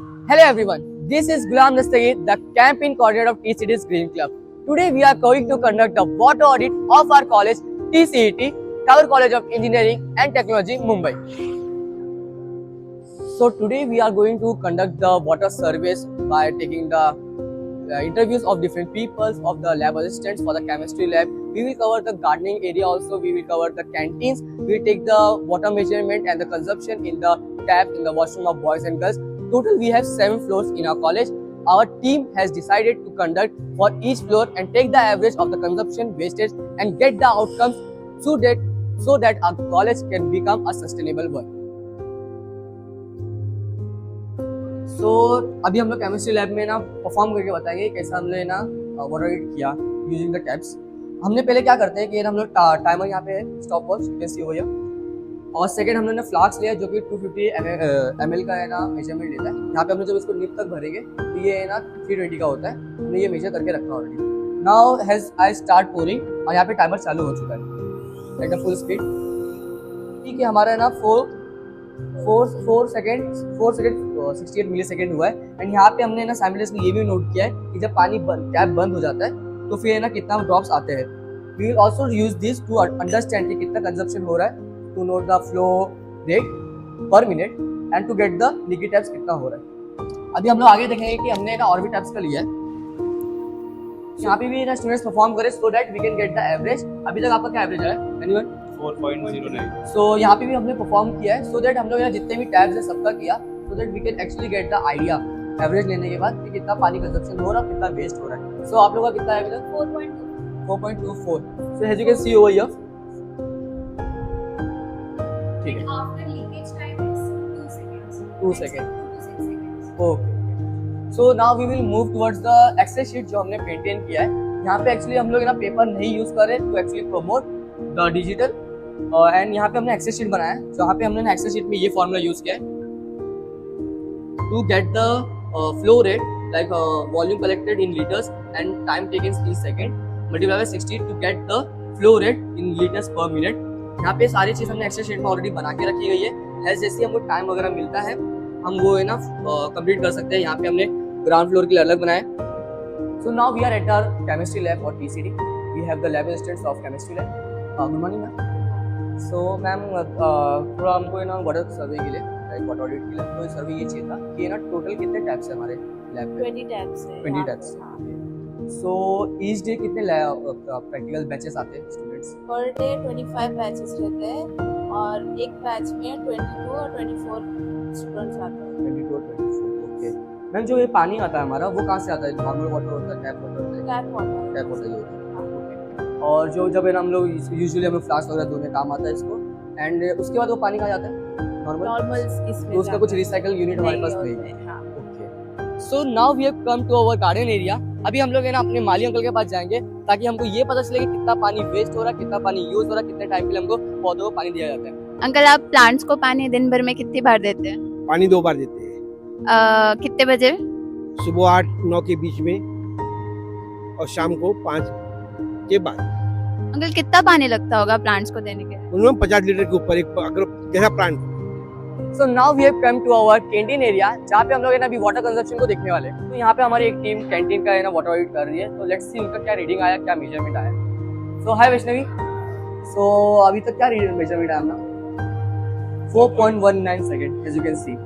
Hello everyone, this is Gulam Dastagir, the campaign coordinator of TCET's Green Club. Today we are going to conduct the water audit of our college TCET, Tagore College of Engineering and Technology, Mumbai. So today we are going to conduct the water surveys by taking the interviews of different peoples, of the lab assistants for the chemistry lab. We will cover the gardening area also, we will cover the canteens, we will take the water measurement and the consumption in the tap in the washroom of boys and girls. Total we have 7 floors in our college. Our team has decided to conduct for each floor and take the average of the consumption wastage and get the outcomes so that our college can become a sustainable one. So अभी हम लोग chemistry lab में ना perform करके बताएंगे कैसा हमने ना वाटर ऑडिट किया यूजिंग द टैप्स. हमने पहले क्या करते हैं कि हम लोग टाइमर यहाँ पे स्टॉप वॉच जैसी हो गया और सेकंड हम लोगों ने फ्लास्क लिया जो कि 250 ml का है ना मेजरमेंट लेता है. यहाँ पे हमने जब इसको निप तक भरेंगे तो ये है ना 320 का होता है. हमने ये मेजर करके रखा already. Now has I start pouring और यहाँ पे टाइमर चालू हो चुका है एट द फुल स्पीड. ठीक है, हमारा है ना 4 सेकेंड 68 मिली सेकेंड हुआ है. एंड यहाँ पे हमने ना साइमल्टेनियसली ये भी नोट किया है कि जब पानी टैप बंद हो जाता है तो फिर है ना कितना ड्रॉप्स आते हैं. We will also use this to understand कि कितना कंजप्शन हो रहा है, to note the flow rate per minute and to get the leakage taps कितना हो रहा है. अभी हम लोग आगे देखेंगे कि हमने ना और भी टैप्स का लिया है. यहाँ पे भी ना स्टूडेंट्स परफॉर्म करें so that we can get the average. अभी तक आपका क्या एवरेज है एनीवन? 4.09. सो यहाँ पे भी हमने परफॉर्म किया है सो दैट हम लोग यहाँ जितने भी टैब्स है सबका किया so that we can actually get the idea average लेने के बाद कि कितना पानी कंजप्शन हो रहा है, कितना वेस्ट हो रहा है. सो आप लोगों का कितना है अभी तक? 4.24. So as you can see over here. ठीक है, After leakage time is 2 seconds. 2 seconds. 2 to 6 seconds. Okay. So now we will move towards the Excel sheet जो हमने मेंटेन किया है. यहाँ पे एक्चुअली हम लोग ना पेपर नहीं यूज कर रहे to actually promote the digital and यहाँ पे हमने एक्सेल शीट बनाया है. जहाँ पे हमने एक्सेल शीट में ये फॉर्मूला यूज किया है to get the flow rate like volume collected in litres and time taken in second multiply by 60 to get the flow rate in litres per minute. यहाँ पे सारी चीज हमने एक्सेल शीट में ऑलरेडी बना के रखी गई है. जैसे हमको टाइम वगैरह मिलता है हम वो है ना कंप्लीट कर सकते हैं. यहाँ पे हमने ग्राउंड फ्लोर के लिए अलग बनाए. So now we are at our chemistry lab और TCD. We have the lab assistants of chemistry lab. Good morning ma'am. So ma'am थोड़ा हमको है ना वाटर सर्वे के लिए लाइक वाटर ऑडिट के लिए तो सर्वे ये चाहिए था कि ना टोटल कितने टैप्स है हमारे लैब में? 20 tabs है. 20 टैप्स. सो ईच डे कितने प्रैक्टिकल बैचेस आते हैं स्टूडेंट्स? पर डे 25 बैचेस रहते हैं और एक बैच में 22 और 24 स्टूडेंट्स आते हैं. 22 और 24. ओके मैम, जो ये पानी आता है हमारा वो कहाँ से आता है? नॉर्मल वाटर होता है, टैप वाटर होता है? Tap water. टैप वाटर ही होता है. और जो जब है ना हम लोग यूजुअली हमें फ्लास्क वगैरह धोने काम आता है इसको एंड उसके बाद वो पानी कहाँ जाता है नॉर्मल? नॉर्मल इसमें तो उसका कुछ रिसाइकल यूनिट हमारे पास नहीं है. हाँ. Okay. So now we have come to our garden area. अभी हम लोग है ना अपने माली अंकल के पास जाएंगे ताकि हमको ये पता चले कि कितना पानी वेस्ट हो रहा है, कितना पानी यूज हो रहा है, कितने टाइम के लिए हमको पौधों को पानी दिया जाता है. अंकल, आप प्लांट्स को पानी दिन भर में कितनी बार देते हैं? पानी 2 बार देते हैं. कितने बजे? सुबह 8-9 के बीच में और शाम को 5 के बाद. अंकल, कितना पानी लगता होगा प्लांट्स को देने के लिए? मिनिमम 50 लीटर के ऊपर एक अगर जैसा plant. So now we have come to our canteen area जहाँ पे हम लोग है ना अभी वाटर कंजप्शन को देखने वाले हैं. तो यहाँ पे हमारी एक टीम कैंटीन का है ना वाटर ऑडिट कर रही है. तो लेट्स सी उनका क्या रीडिंग आया, क्या मेजरमेंट आया. सो हाय वैष्णवी. सो अभी तक क्या मेजरमेंट आया अपना? 4.19 second as you can see.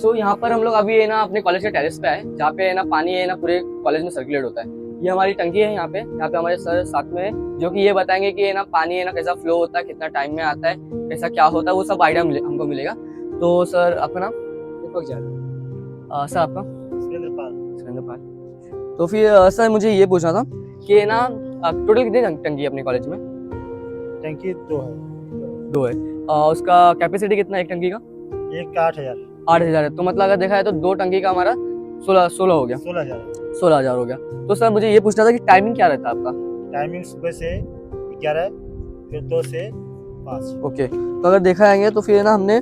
So यहाँ पर हम लोग अभी है ना अपने कॉलेज के टेरेस पे आए जहाँ पे है ना पानी है ना पूरे कॉलेज में सर्कुलेट होता है. ये हमारी टंकी है यहाँ पे हमारे सर साथ में है जो कि ये बताएंगे कि है ना पानी है ना कैसा फ्लो होता है, कितना टाइम में आता है, कैसा क्या होता है, वो सब आइडिया हमको मिलेगा. तो सर आपका नाम? दीपक जादव. सर आपका? सुरेंद्र पाल. तो फिर सर मुझे ये पूछना था कि है ना टोटल कितनी टंकी है अपने कॉलेज में? टंकी 2 है. 2 है. उसका कैपेसिटी कितना है एक टंकी का? एक का 8,000. 8,000 है. तो मतलब अगर देखा है तो 2 टंकी का हमारा 16 हो गया. 16,000 हो गया. तो सर मुझे ये पूछना था कि टाइमिंग क्या रहता है आपका? टाइमिंग सुबह से 11 फिर 2 से 5. ओके. तो अगर देखा जाएंगे तो फिर ना हमने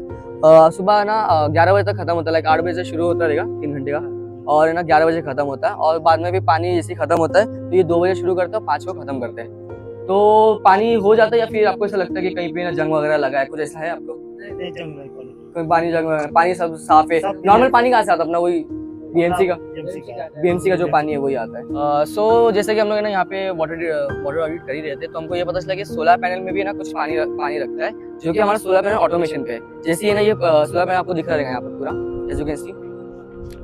सुबह ना 11 बजे तक खत्म होता है. लाइक 8 बजे से शुरू होता रहेगा 3 घंटे का और है ना 11 बजे खत्म होता है. और बाद में भी पानी जैसे खत्म होता है तो ये 2 बजे शुरू करते हैं और 5 को खत्म करते हैं. तो पानी हो जाता है या फिर आपको ऐसा लगता है कि कहीं पे ना जंग वगैरह लगा है, कुछ ऐसा है आपको? कोई पानी जंग वगैरह, पानी सब साफ है? नॉर्मल पानी कहाँ से आता है अपना? वही बीएमसी का जो पानी है वही आता है। सो जैसे कि हम लोग ना यहाँ पे वाटर ऑडिट कर ही रहे थे, तो हमको ये पता चला कि सोलर पैनल में भी ना कुछ पानी रखता है, जो कि हमारा सोलर पैनल ऑटोमेशन पे है। जैसे ये ना ये सोलर पैनल आपको दिख रहा है यहाँ पर पूरा, एज यू कैन सी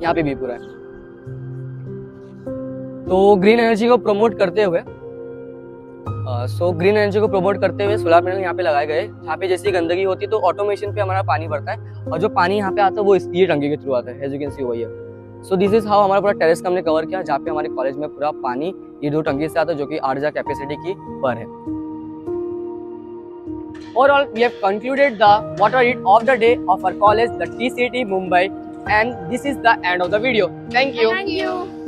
यहाँ पे भी पूरा है। तो ग्रीन एनर्जी को प्रमोट करते हुए सोलर पैनल यहाँ पे लगाए गए, जहाँ पे जैसी गंदगी होती है तो ऑटोमेशन पे हमारा पानी भरता है, और जो पानी यहाँ पे आता है वो ये टंकी के थ्रू आता है, एज यू कैन सी वही है। सो दिस इज हाउ हमारा पूरा टेरेस का हमने कवर किया, जहाँ पे हमारे कॉलेज में पूरा पानी ये 2 टंकी से आता है, जो कि 8,000 कैपेसिटी की पर है। Overall, we have concluded the water audit of the day of our college, the TCT Mumbai, and this is the end of the video. Thank you. Thank you.